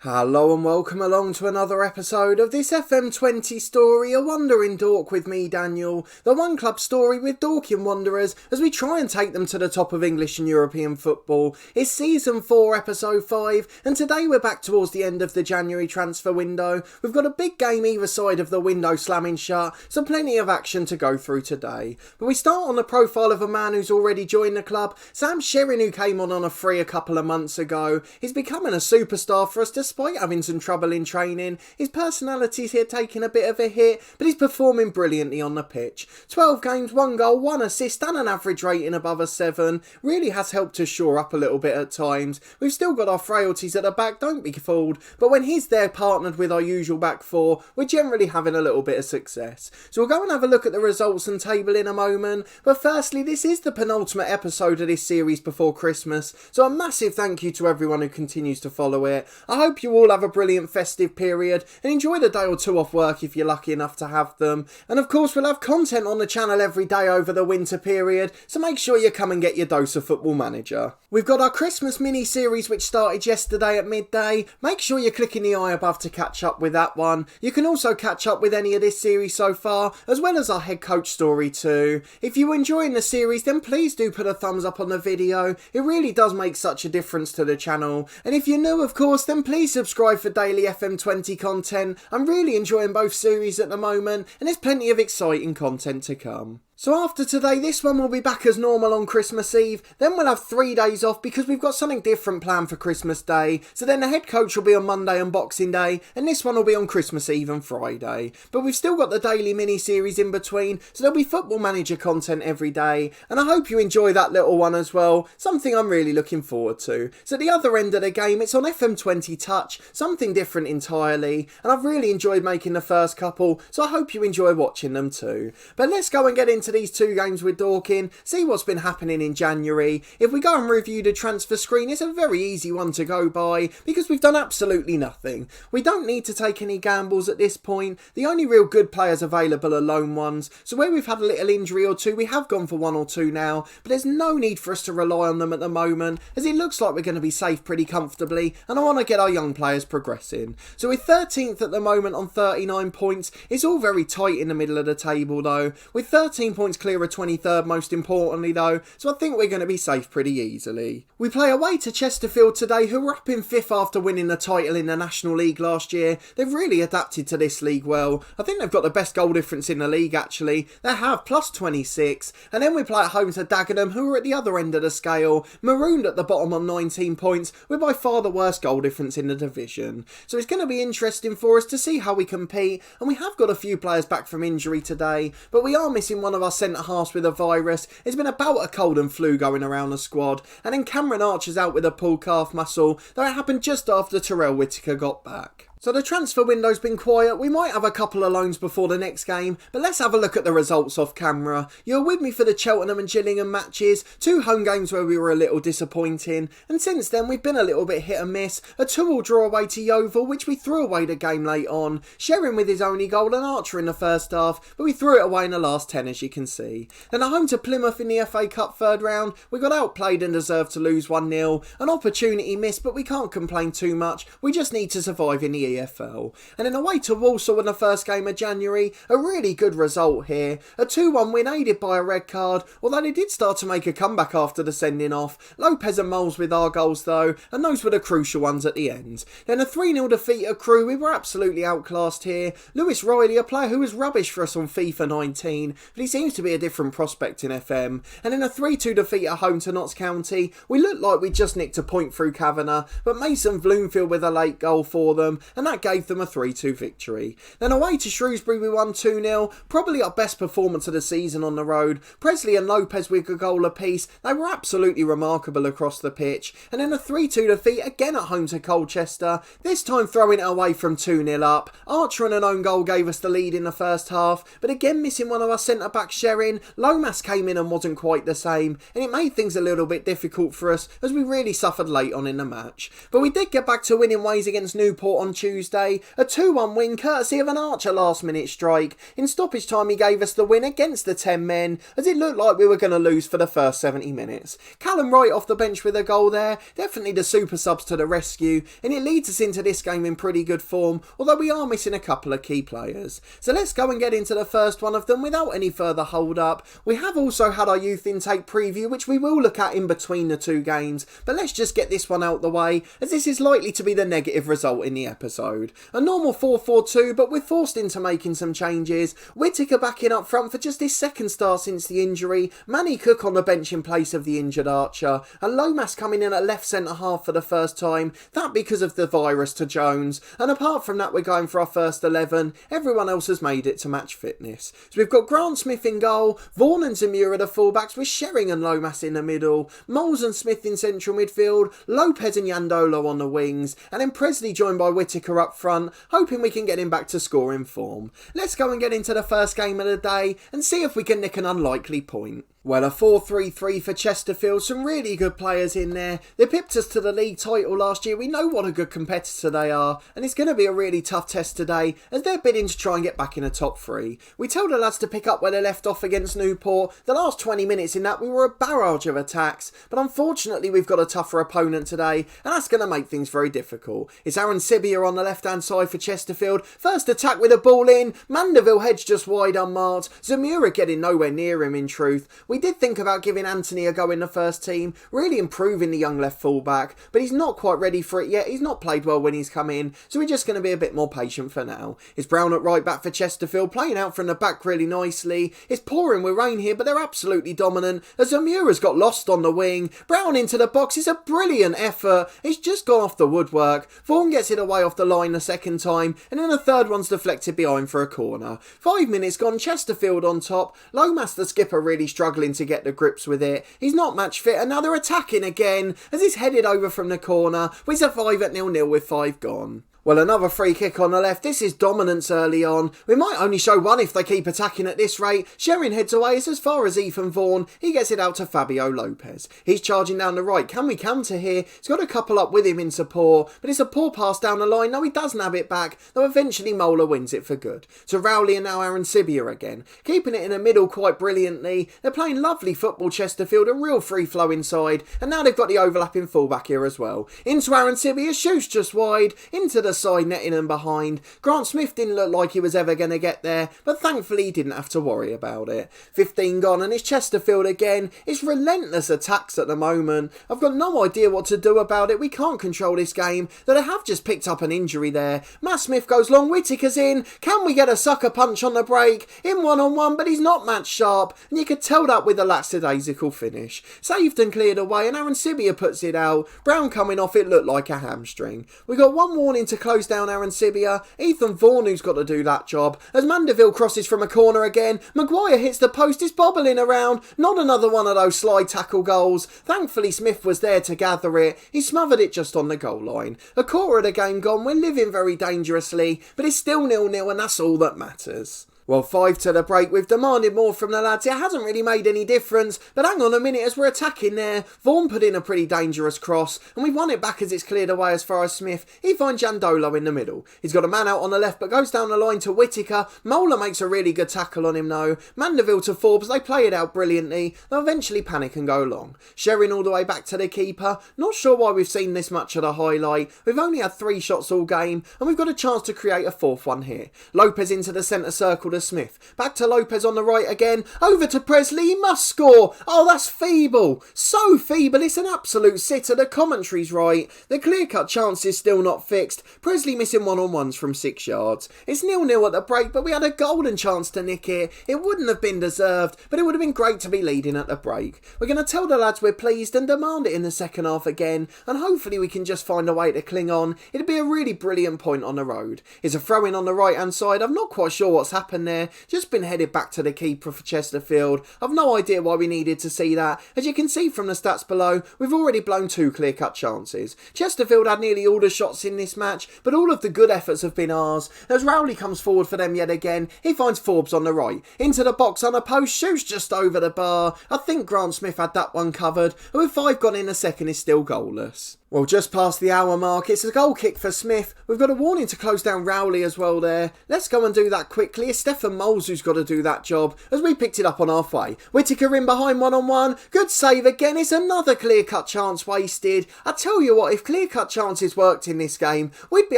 Hello and welcome along to another episode of this FM20 story, A Wandering Dork with me, Daniel, the one club story with Dorking Wanderers as we try and take them to the top of English and European football. It's season 4, episode 5, and today we're back towards the end of the January transfer window. We've got a big game either side of the window slamming shut, so plenty of action to go through today. But we start on the profile of a man who's already joined the club. Sam Sherrin, who came on a free a couple of months ago, is becoming a superstar for us despite having some trouble in training. His personality's here taking a bit of a hit, but he's performing brilliantly on the pitch. 12 games, 1 goal, 1 assist and an average rating above a 7. Really has helped us shore up a little bit at times. We've still got our frailties at the back, don't be fooled, but when he's there partnered with our usual back four, we're generally having a little bit of success. So we'll go and have a look at the results and table in a moment, but firstly, this is the penultimate episode of this series before Christmas, so a massive thank you to everyone who continues to follow it. I hope you all have a brilliant festive period and enjoy the day or two off work if you're lucky enough to have them. And of course we'll have content on the channel every day over the winter period, so make sure you come and get your dose of Football Manager. We've got our Christmas mini-series which started yesterday at midday. Make sure you're clicking the eye above to catch up with that one. You can also catch up with any of this series so far, as well as our head coach story too. If you're enjoying the series, then please do put a thumbs up on the video. It really does make such a difference to the channel. And if you're new, of course, then please subscribe for daily FM20 content. I'm really enjoying both series at the moment, and there's plenty of exciting content to come. So after today, this one will be back as normal on Christmas Eve. Then we'll have 3 days off because we've got something different planned for Christmas Day. So then the head coach will be on Monday and Boxing Day, and this one will be on Christmas Eve and Friday. But we've still got the daily mini-series in between, so there'll be Football Manager content every day. And I hope you enjoy that little one as well, something I'm really looking forward to. So at the other end of the game, it's on FM20 Touch, something different entirely. And I've really enjoyed making the first couple, so I hope you enjoy watching them too. But let's go and get into these 2 games with Dorking, see what's been happening in January. If we go and review the transfer screen, it's a very easy one to go by because we've done absolutely nothing. We don't need to take any gambles at this point. The only real good players available are loan ones, so where we've had a little injury or two, we have gone for 1 or 2 now, but there's no need for us to rely on them at the moment as it looks like we're going to be safe pretty comfortably, and I want to get our young players progressing. So we're 13th at the moment on 39 points. It's all very tight in the middle of the table though, with 13 points clear of 23rd most importantly though, so I think we're going to be safe pretty easily. We play away to Chesterfield today, who were up in 5th after winning the title in the National League last year. They've really adapted to this league well. I think they've got the best goal difference in the league actually. They have plus 26, and then we play at home to Dagenham, who are at the other end of the scale, marooned at the bottom on 19 points, with by far the worst goal difference in the division. So it's going to be interesting for us to see how we compete, and we have got a few players back from injury today, but we are missing one of our centre halves with a virus. It's been about a cold and flu going around the squad, and then Cameron Archer's out with a pulled calf muscle, though it happened just after Terrell Whittaker got back. So the transfer window's been quiet. We might have a couple of loans before the next game, but let's have a look at the results off camera. You're with me for the Cheltenham and Gillingham matches, 2 home games where we were a little disappointing, and since then we've been a little bit hit and miss. A 2-2 draw away to Yeovil, which we threw away the game late on, Sherrin with his only goal and Archer in the first half, but we threw it away in the last 10 as you can see. Then at home to Plymouth in the FA Cup 3rd round, we got outplayed and deserved to lose 1-0. An opportunity missed, but we can't complain too much. We just need to survive in the EFL. And then away to Walsall in the first game of January, a really good result here. A 2-1 win aided by a red card, although they did start to make a comeback after the sending off. Lopez and Moles with our goals though, and those were the crucial ones at the end. Then a 3-0 defeat at Crewe. We were absolutely outclassed here. Lewis Riley, a player who was rubbish for us on FIFA 19, but he seems to be a different prospect in FM. And in a 3-2 defeat at home to Notts County, we looked like we just nicked a point through Kavanagh, but Mason Bloomfield with a late goal for them, and that gave them a 3-2 victory. Then away to Shrewsbury we won 2-0, probably our best performance of the season on the road. Presley and Lopez with a goal apiece, they were absolutely remarkable across the pitch. And then a 3-2 defeat again at home to Colchester, this time throwing it away from 2-0 up. Archer and an own goal gave us the lead in the first half, but again missing one of our centre backs Sherrin. Lomas came in and wasn't quite the same, and it made things a little bit difficult for us as we really suffered late on in the match. But we did get back to winning ways against Newport on Tuesday, Tuesday. A 2-1 win courtesy of an Archer last minute strike. In stoppage time he gave us the win against the 10 men, as it looked like we were going to lose for the first 70 minutes. Callum Wright off the bench with a goal there, definitely the super subs to the rescue, and it leads us into this game in pretty good form, although we are missing a couple of key players. So let's go and get into the first one of them without any further hold up. We have also had our youth intake preview, which we will look at in between the two games, but let's just get this one out the way, as this is likely to be the negative result in the episode. A normal 4-4-2, but we're forced into making some changes. Whittaker backing up front for just his second start since the injury, Manny Cook on the bench in place of the injured Archer, and Lomas coming in at left centre half for the first time, that because of the virus to Jones, and apart from that we're going for our first 11, everyone else has made it to match fitness. So we've got Grant Smith in goal, Vaughan and Zamura the fullbacks with Shering and Lomas in the middle, Moles and Smith in central midfield, Lopez and Yandolo on the wings, and then Presley joined by Whittaker up front, hoping we can get him back to scoring form. Let's go and get into the first game of the day and see if we can nick an unlikely point. Well, a 4-3-3 for Chesterfield, some really good players in there. They pipped us to the league title last year, we know what a good competitor they are, and it's going to be a really tough test today as they're bidding to try and get back in the top three. We told the lads to pick up where they left off against Newport. The last 20 minutes in that we were a barrage of attacks, but unfortunately we've got a tougher opponent today, and that's going to make things very difficult. It's Aaron Sibia on the left hand side for Chesterfield, first attack with a ball in, Mandeville hedge just wide unmarked, Zamura getting nowhere near him in truth. We did think about giving Anthony a go in the first team, really improving the young left fullback, but he's not quite ready for it yet. He's not played well when he's come in, so we're just going to be a bit more patient for now. It's Brown at right back for Chesterfield, playing out from the back really nicely. It's pouring with rain here, but they're absolutely dominant, as Zamura's got lost on the wing. Brown into the box, it's a brilliant effort. He's just gone off the woodwork. Vaughan gets it away off the line the second time, and then the third one's deflected behind for a corner. 5 minutes gone, Chesterfield on top. Lomas the skipper really struggling to get the grips with it. He's not match fit, and now they're attacking again as it's headed over from the corner. We survive at 0-0 with 5 gone. Well, another free kick on the left. This is dominance early on. We might only show one if they keep attacking at this rate. Shering heads away. It's as far as Ethan Vaughan. He gets it out to Fabio Lopez. He's charging down the right. Can we counter here? He's got a couple up with him in support, but it's a poor pass down the line. No, he does nab it back, though eventually Mola wins it for good. So Rowley and now Aaron Sibia again, keeping it in the middle quite brilliantly. They're playing lovely football, Chesterfield, a real free flow inside, and now they've got the overlapping fullback here as well. Into Aaron Sibia, shoots just wide, into the side netting and behind. Grant Smith didn't look like he was ever going to get there, but thankfully he didn't have to worry about it. 15 gone and it's Chesterfield again. It's relentless attacks at the moment. I've got no idea what to do about it. We can't control this game, though they have just picked up an injury there. Matt Smith goes long, Whittaker's in. Can we get a sucker punch on the break? In one-on-one, but he's not match sharp, and you could tell that with the lackadaisical finish. Saved and cleared away, and Aaron Sibia puts it out. Brown coming off, it looked like a hamstring. We got one warning to close down Aaron Sibia. Ethan Vaughan who's got to do that job. As Mandeville crosses from a corner again, Maguire hits the post, is bobbling around. Not another one of those slide tackle goals. Thankfully Smith was there to gather it. He smothered it just on the goal line. A quarter of the game gone, we're living very dangerously, but it's still 0-0 and that's all that matters. Well, 5 to the break. We've demanded more from the lads. It hasn't really made any difference, but hang on a minute as we're attacking there. Vaughan put in a pretty dangerous cross, and we've won it back as it's cleared away as far as Smith. He finds Jandolo in the middle. He's got a man out on the left, but goes down the line to Whittaker. Mola makes a really good tackle on him though. Mandeville to Forbes. They play it out brilliantly. They'll eventually panic and go long. Shering all the way back to the keeper. Not sure why we've seen this much of the highlight. We've only had 3 shots all game, and we've got a chance to create a 4th one here. Lopez into the centre circle to Smith. Back to Lopez on the right again. Over to Presley. He must score. Oh, that's feeble. So feeble. It's an absolute sitter. The commentary's right. The clear-cut chance is still not fixed. Presley missing one-on-ones from 6 yards. It's 0-0 at the break, but we had a golden chance to nick it. It wouldn't have been deserved, but it would have been great to be leading at the break. We're going to tell the lads we're pleased and demand it in the second half again, and hopefully we can just find a way to cling on. It'd be a really brilliant point on the road. It's a throw-in on the right-hand side. I'm not quite sure what's happened there. Just been headed back to the keeper for Chesterfield. I've no idea why we needed to see that. As you can see from the stats below, we've already blown 2 clear-cut chances. Chesterfield had nearly all the shots in this match, but all of the good efforts have been ours. As Rowley comes forward for them yet again, he finds Forbes on the right. Into the box on a post, shoots just over the bar. I think Grant Smith had that one covered, and with 5 gone in the second is still goalless. Well, just past the hour mark, it's a goal kick for Smith. We've got a warning to close down Rowley as well there. Let's go and do that quickly. It's Stefan Moles who's got to do that job as we picked it up on halfway. Whittaker in behind 1-on-1. Good save again. It's another clear-cut chance wasted. I tell you what, if clear-cut chances worked in this game, we'd be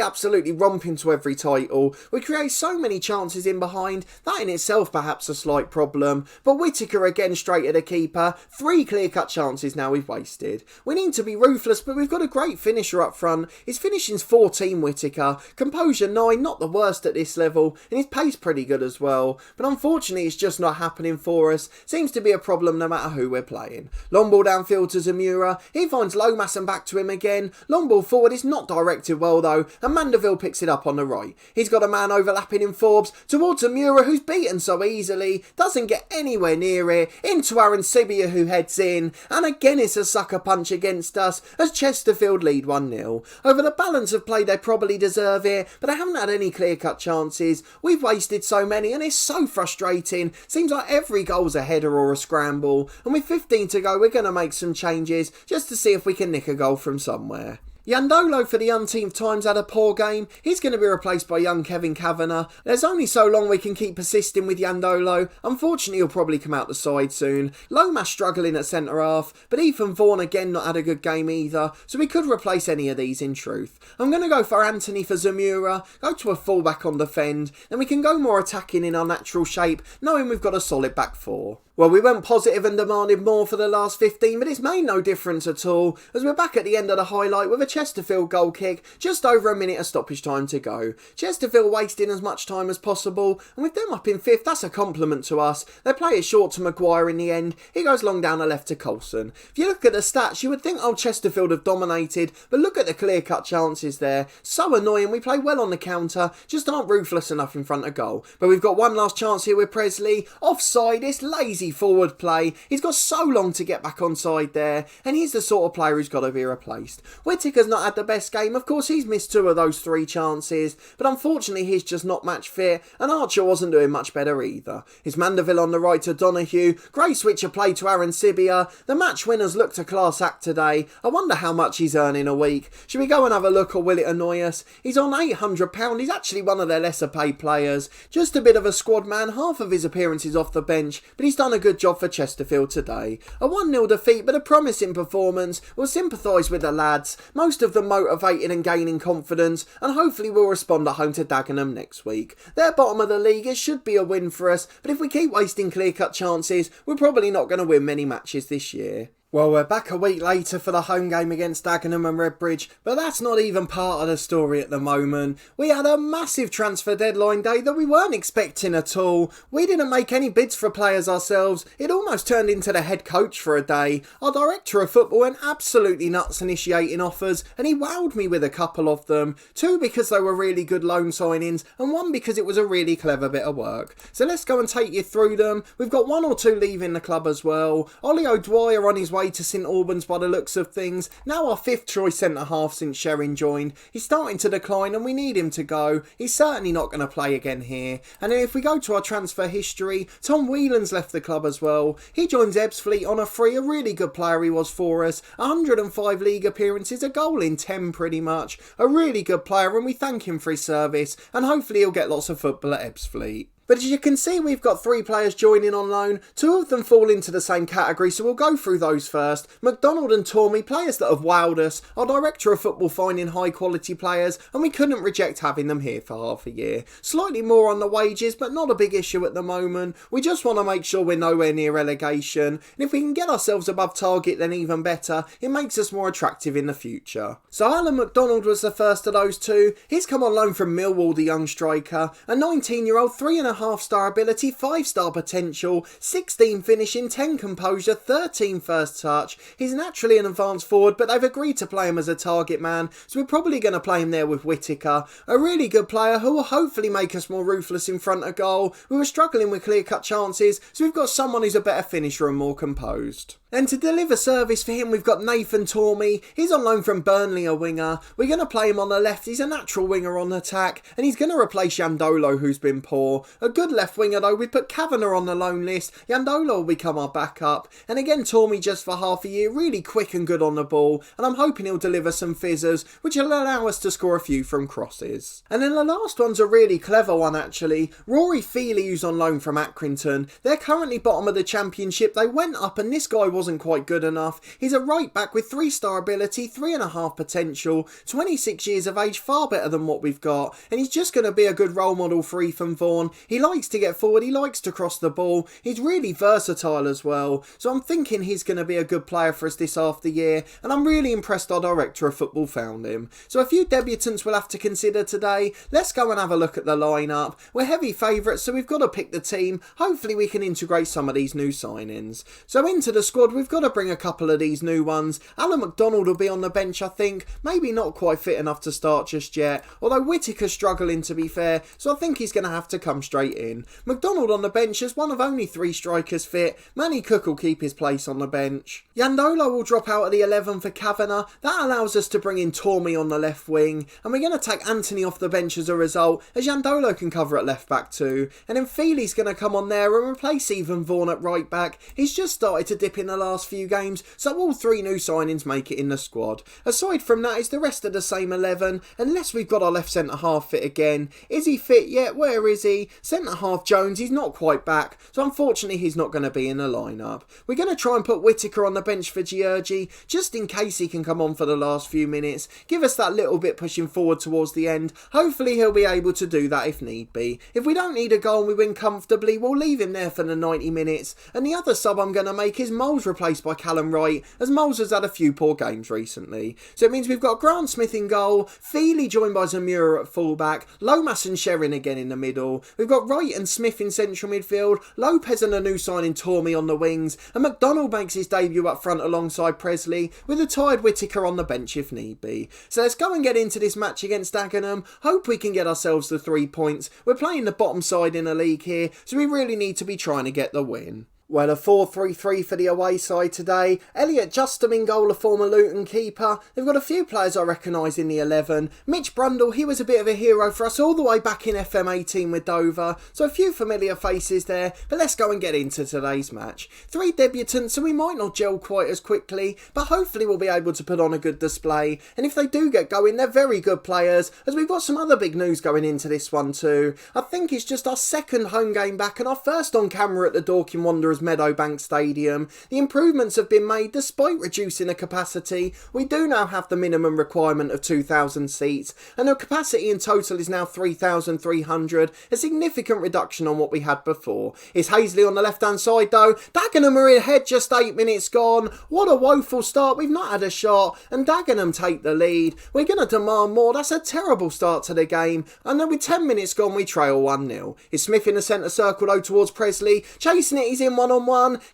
absolutely romping to every title. We create so many chances in behind. That in itself perhaps a slight problem. But Whittaker again straight at the keeper. 3 clear-cut chances now we've wasted. We need to be ruthless, but we've got a great finisher up front. His finishing's 14, Whittaker. Composure 9, not the worst at this level, and his pace pretty good as well. But unfortunately it's just not happening for us. Seems to be a problem no matter who we're playing. Long ball downfield to Zamura. He finds Lomas and back to him again. Long ball forward is not directed well though, and Mandeville picks it up on the right. He's got a man overlapping in Forbes towards Zamura, who's beaten so easily. Doesn't get anywhere near it. Into Aaron Sibia, who heads in, and again it's a sucker punch against us as Chesterfield lead 1-0. Over the balance of play they probably deserve it, but they haven't had any clear-cut chances. We've wasted so many and it's so frustrating. Seems like every goal's a header or a scramble, and with 15 to go we're going to make some changes just to see if we can nick a goal from somewhere. Yandolo for the umpteenth time's had a poor game. He's going to be replaced by young Kevin Kavanagh. There's only so long we can keep persisting with Yandolo. Unfortunately he'll probably come out the side soon. Lomas struggling at centre half, but Ethan Vaughan again not had a good game either, so we could replace any of these in truth. I'm going to go for Anthony for Zamura, go to a fullback on defend, then we can go more attacking in our natural shape, knowing we've got a solid back four. Well, we went positive and demanded more for the last 15, but it's made no difference at all, as we're back at the end of the highlight with a Chesterfield goal kick, just over a minute of stoppage time to go. Chesterfield wasting as much time as possible, and with them up in 5th, that's a compliment to us. They play it short to Maguire in the end. He goes long down the left to Coulson. If you look at the stats, you would think old Chesterfield have dominated, but look at the clear-cut chances there. So annoying. We play well on the counter, just aren't ruthless enough in front of goal. But we've got one last chance here with Presley. Offside, it's lazy forward play. He's got so long to get back onside there, and he's the sort of player who's got to be replaced. Whittaker's not had the best game. Of course, he's missed 2 of those 3 chances, but unfortunately he's just not match fit, and Archer wasn't doing much better either. It's Mandeville on the right to Donoghue. Great switch of play to Aaron Sibia. The match winners looked a class act today. I wonder how much he's earning a week. Should we go and have a look, or will it annoy us? He's on £800. He's actually one of their lesser paid players. Just a bit of a squad man, half of his appearances off the bench, but he's done a good job for Chesterfield today. A 1-0 defeat, but a promising performance. We'll sympathise with the lads, most of them motivated and gaining confidence, and hopefully we'll respond at home to Dagenham next week. They're bottom of the league, it should be a win for us, but if we keep wasting clear-cut chances, we're probably not going to win many matches this year. Well, we're back a week later for the home game against Dagenham and Redbridge, but that's not even part of the story at the moment. We had a massive transfer deadline day that we weren't expecting at all. We didn't make any bids for players ourselves. It almost turned into the head coach for a day. Our director of football went absolutely nuts initiating offers, and he wowed me with a couple of them. 2 because they were really good loan signings, and 1 because it was a really clever bit of work. So let's go and take you through them. We've got 1 or 2 leaving the club as well. Ollie O'Dwyer on his way to St Albans by the looks of things. Now our 5th choice centre-half since Sherrin joined. He's starting to decline and we need him to go. He's certainly not going to play again here. And then if we go to our transfer history, Tom Whelan's left the club as well. He joins Ebbsfleet on a free, a really good player he was for us. 105 league appearances, a goal in 10 pretty much. A really good player, and we thank him for his service, and hopefully he'll get lots of football at Ebbsfleet. But as you can see, we've got 3 players joining on loan. 2 of them fall into the same category, so we'll go through those first. McDonald and Tormey, players that have wowed us. Our director of football finding high quality players, and we couldn't reject having them here for half a year. Slightly more on the wages, but not a big issue at the moment. We just want to make sure we're nowhere near relegation, and if we can get ourselves above target, then even better. It makes us more attractive in the future. So Alan McDonald was the first of those 2. He's come on loan from Millwall, the young striker. A 19-year-old, 3.5-star ability, 5-star potential, 16 finishing, 10 composure, 13 first touch. He's naturally an advanced forward, but they've agreed to play him as a target man, so we're probably going to play him there with Whittaker. A really good player who will hopefully make us more ruthless in front of goal. We were struggling with clear-cut chances, so we've got someone who's a better finisher and more composed. And to deliver service for him, we've got Nathan Tormey. He's on loan from Burnley, a winger. We're going to play him on the left. He's a natural winger on attack, and he's going to replace Yandolo, who's been poor. A good left winger though, we put Kavanagh on the loan list, Yandola will become our backup, and again Tormy just for half a year, really quick and good on the ball, and I'm hoping he'll deliver some fizzers, which will allow us to score a few from crosses. And then the last one's a really clever one actually. Rory Feely, who's on loan from Accrington. They're currently bottom of the championship. They went up and this guy wasn't quite good enough. He's a right back with 3-star ability, 3.5 potential, 26 years of age, far better than what we've got, and he's just going to be a good role model for Ethan Vaughan. He likes to get forward, he likes to cross the ball, he's really versatile as well, so I'm thinking he's going to be a good player for us this half the year, and I'm really impressed our director of football found him. So a few debutants we'll have to consider today. Let's go and have a look at the lineup. We're heavy favourites, so we've got to pick the team. Hopefully we can integrate some of these new signings. So into the squad, we've got to bring a couple of these new ones. Alan McDonald will be on the bench, I think. Maybe not quite fit enough to start just yet, although Whittaker's struggling to be fair, so I think he's going to have to come straight in. McDonald on the bench as one of only 3 strikers fit. Manny Cook will keep his place on the bench. Yandola will drop out at the 11 for Kavanagh. That allows us to bring in Tormy on the left wing, and we're going to take Anthony off the bench as a result, as Yandola can cover at left back too, and then Feely's going to come on there and replace Ethan Vaughan at right back. He's just started to dip in the last few games, so all 3 new signings make it in the squad. Aside from that, is the rest of the same 11, unless we've got our left centre half fit again. Is he fit yet? Where is he? Centre half Jones, he's not quite back, so unfortunately he's not going to be in the lineup. We're going to try and put Whittaker on the bench for Georgie, just in case he can come on for the last few minutes, give us that little bit pushing forward towards the end. Hopefully he'll be able to do that if need be. If we don't need a goal and we win comfortably, we'll leave him there for the 90 minutes. And the other sub I'm going to make is Moles replaced by Callum Wright, as Moles has had a few poor games recently. So it means we've got Grant Smith in goal, Feely joined by Zamura at fullback, Lomas and Sherrin again in the middle. We've got Wright and Smith in central midfield, Lopez and a new signing Tormy on the wings, and McDonald makes his debut up front alongside Presley, with a tired Whittaker on the bench if need be. So let's go and get into this match against Dagenham. Hope we can get ourselves the 3 points. We're playing the bottom side in the league here, so we really need to be trying to get the win. Well, a 4-3-3 for the away side today. Elliot Justin in goal, a former Luton keeper. They've got a few players I recognise in the 11. Mitch Brundle, he was a bit of a hero for us all the way back in FM18 with Dover. So a few familiar faces there, but let's go and get into today's match. 3 debutants, so we might not gel quite as quickly, but hopefully we'll be able to put on a good display. And if they do get going, they're very good players, as we've got some other big news going into this one too. I think it's just our second home game back and our first on camera at the Dorking Wanderers Meadowbank Stadium. The improvements have been made despite reducing the capacity. We do now have the minimum requirement of 2,000 seats, and the capacity in total is now 3,300, a significant reduction on what we had before. It's Hazley on the left hand side though. Dagenham are ahead, just 8 minutes gone. What a woeful start, we've not had a shot, and Dagenham take the lead. We're going to demand more. That's a terrible start to the game, and then with 10 minutes gone we trail 1-0. It's Smith in the centre circle though towards Presley, chasing it, he's in one-on-one.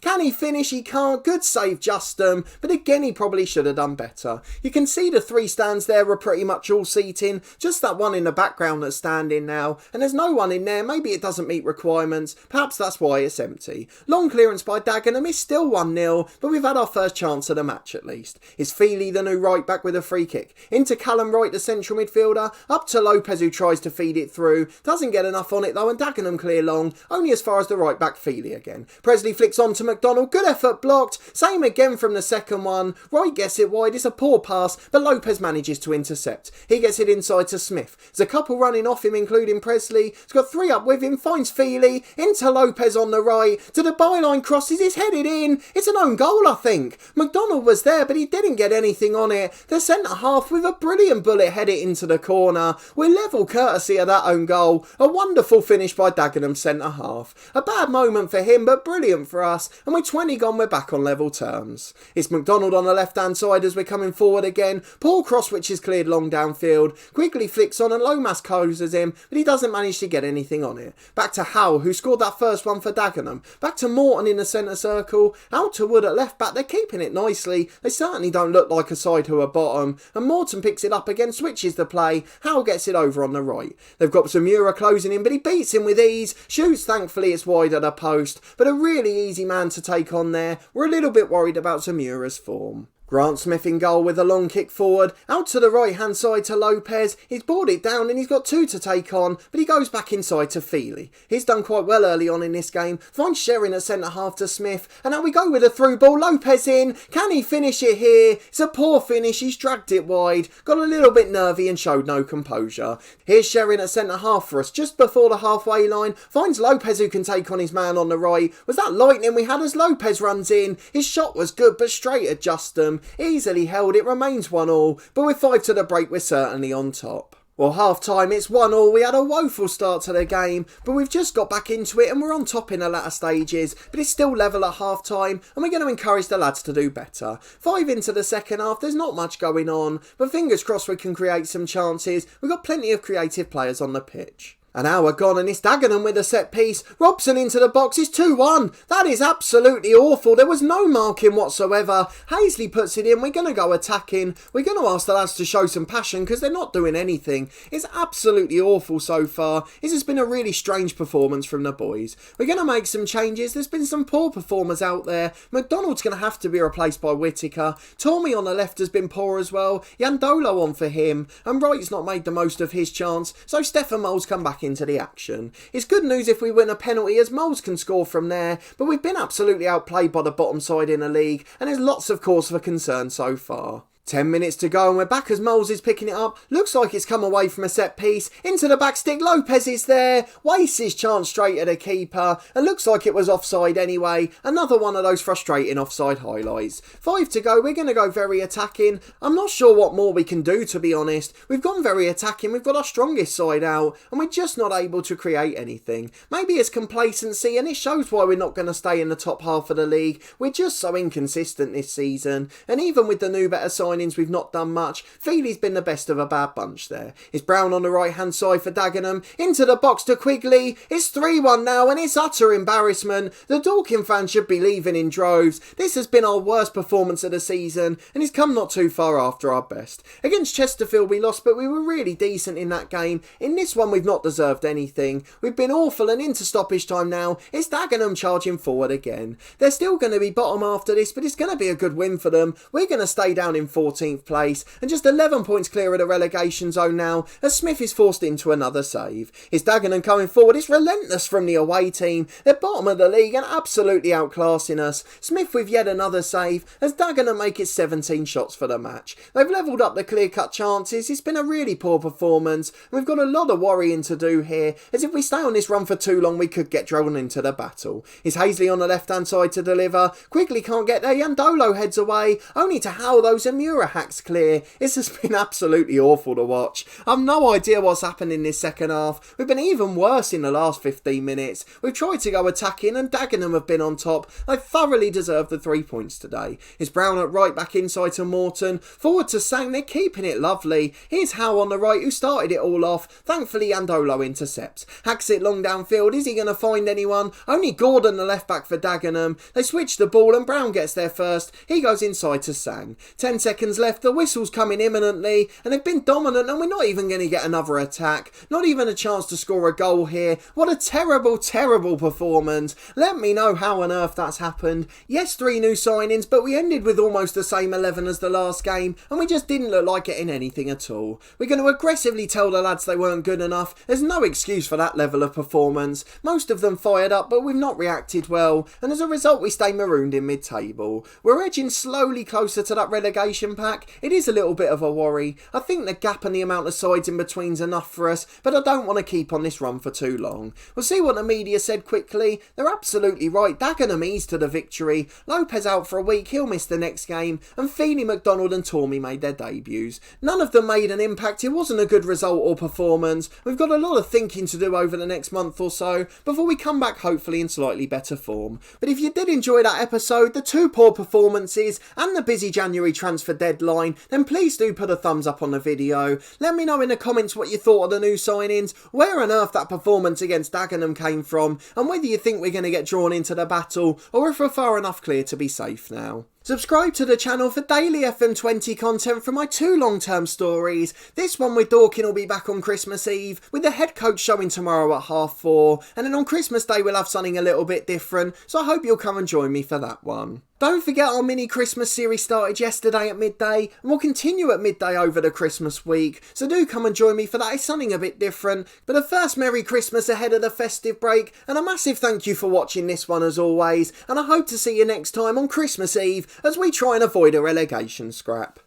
Can he finish? He can't. Good save, Justin, but again he probably should have done better. You can see the 3 stands there were pretty much all seating, just that one in the background that's standing now, and there's no one in there. Maybe it doesn't meet requirements, perhaps that's why it's empty. Long clearance by Dagenham, is still 1-0, but we've had our first chance of the match at least. It's Feely, the new right back, with a free kick. Into Callum Wright, the central midfielder, up to Lopez who tries to feed it through, doesn't get enough on it though, and Dagenham clear long, only as far as the right back Feely again. Presley flicks on to McDonald, good effort blocked, same again from the second one. Wright gets it wide, it's a poor pass, but Lopez manages to intercept. He gets it inside to Smith. There's a couple running off him, including Presley. He's got 3 up with him, finds Feely, into Lopez on the right, to the byline crosses, it's headed in. It's an own goal, I think. McDonald was there, but he didn't get anything on it. The centre half with a brilliant bullet head it into the corner. We're level courtesy of that own goal. A wonderful finish by Dagenham's centre half. A bad moment for him, but brilliant for us, and with 20 gone we're back on level terms. It's McDonald on the left hand side as we're coming forward again. Paul Cross, which is cleared long downfield. Quickly flicks on and Lomas closes him, but he doesn't manage to get anything on it. Back to Howell, who scored that first one for Dagenham. Back to Morton in the centre circle. Out to Wood at left back. They're keeping it nicely. They certainly don't look like a side who are bottom, and Morton picks it up again, switches the play. Howell gets it over on the right. They've got Zamura closing in, but he beats him with ease. Shoots, thankfully it's wide at a post, but a really easy man to take on there. We're a little bit worried about Zamura's form. Grant Smith in goal with a long kick forward, out to the right hand side to Lopez. He's brought it down and he's got 2 to take on, but he goes back inside to Feely. He's done quite well early on in this game, finds Sherrin at centre half to Smith, and now we go with a through ball. Lopez in, can he finish it here? It's a poor finish, he's dragged it wide, got a little bit nervy and showed no composure. Here's Sherrin at centre half for us, just before the halfway line, finds Lopez who can take on his man on the right. Was that lightning we had as Lopez runs in? His shot was good but straight at Justin. Easily held, it remains 1-1, but with 5 to the break we're certainly on top. Well, half time it's 1-1, we had a woeful start to the game, but we've just got back into it and we're on top in the latter stages, but it's still level at half time and we're going to encourage the lads to do better. 5 into the second half, there's not much going on, but fingers crossed we can create some chances. We've got plenty of creative players on the pitch. An hour gone and it's Dagenham with a set piece. Robson into the box is 2-1. That is absolutely awful. There was no marking whatsoever. Hazley puts it in. We're going to go attacking. We're going to ask the lads to show some passion because they're not doing anything. It's absolutely awful so far. This has been a really strange performance from the boys. We're going to make some changes. There's been some poor performers out there. McDonald's going to have to be replaced by Whittaker. Tormey on the left has been poor as well. Yandolo on for him. And Wright's not made the most of his chance. So Stefan Moles come back into the action. It's good news if we win a penalty as Moles can score from there, but we've been absolutely outplayed by the bottom side in the league and there's lots of cause for concern so far. 10 minutes to go and we're back as Moles is picking it up. Looks like it's come away from a set piece. Into the back stick, Lopez is there. Wastes his chance straight at the keeper. And looks like it was offside anyway. Another one of those frustrating offside highlights. 5 to go, we're going to go very attacking. I'm not sure what more we can do, to be honest. We've gone very attacking, we've got our strongest side out and we're just not able to create anything. Maybe it's complacency and it shows why we're not going to stay in the top half of the league. We're just so inconsistent this season. And even with the new better sign we've not done much. Feely's been the best of a bad bunch there. It's Brown on the right hand side for Dagenham. Into the box to Quigley. It's 3-1 now and it's utter embarrassment. The Dorking fans should be leaving in droves. This has been our worst performance of the season and it's come not too far after our best. Against Chesterfield we lost, but we were really decent in that game. In this one we've not deserved anything. We've been awful and into stoppage time now. It's Dagenham charging forward again. They're still going to be bottom after this, but it's going to be a good win for them. We're going to stay down in 14th place and just 11 points clear of the relegation zone now as Smith is forced into another save. It's Dagenham coming forward. It's relentless from the away team. They're bottom of the league and absolutely outclassing us. Smith with yet another save as Dagenham make it 17 shots for the match. They've levelled up the clear-cut chances. It's been a really poor performance. We've got a lot of worrying to do here, as if we stay on this run for too long we could get drawn into the battle. It's Hazley on the left-hand side to deliver. Quigley can't get there. Yandolo heads away, only to how those Amura hacks clear. This has been absolutely awful to watch. I've no idea what's happened in this second half. We've been even worse in the last 15 minutes. We've tried to go attacking and Dagenham have been on top. They thoroughly deserve the 3 points today. It's Brown at right back inside to Morton. Forward to Sang. They're keeping it lovely. Here's Howe on the right who started it all off. Thankfully Yandolo intercepts. Hacks it long downfield. Is he going to find anyone? Only Gordon the left back for Dagenham. They switch the ball and Brown gets there first. He goes inside to Sang. 10 seconds left. The whistle's coming imminently and they've been dominant and we're not even going to get another attack. Not even a chance to score a goal here. What a terrible, terrible performance. Let me know how on earth that's happened. Yes, 3 new signings, but we ended with almost the same 11 as the last game and we just didn't look like getting anything at all. We're going to aggressively tell the lads they weren't good enough. There's no excuse for that level of performance. Most of them fired up, but we've not reacted well and as a result we stay marooned in mid-table. We're edging slowly closer to that relegation pack. It is a little bit of a worry. I think the gap and the amount of sides in between is enough for us, but I don't want to keep on this run for too long. We'll see what the media said quickly. They're absolutely right. Dagenham eased to the victory. Lopez out for a week, he'll miss the next game, and Feely, McDonald and Tormey made their debuts. None of them made an impact. It wasn't a good result or performance. We've got a lot of thinking to do over the next month or so before we come back hopefully in slightly better form. But if you did enjoy that episode, the 2 poor performances and the busy January transfer deadline, then please do put a thumbs up on the video. Let me know in the comments what you thought of the new signings, where on earth that performance against Dagenham came from, and whether you think we're going to get drawn into the battle or if we're far enough clear to be safe now. Subscribe to the channel for daily FM20 content from my 2 long-term stories. This one with Dorking will be back on Christmas Eve, with the head coach showing tomorrow at 4:30, and then on Christmas Day we'll have something a little bit different, so I hope you'll come and join me for that one. Don't forget our mini Christmas series started yesterday at midday and will continue at midday over the Christmas week, so do come and join me for that. It's something a bit different, but a first Merry Christmas ahead of the festive break, and a massive thank you for watching this one as always, and I hope to see you next time on Christmas Eve as we try and avoid a relegation scrap.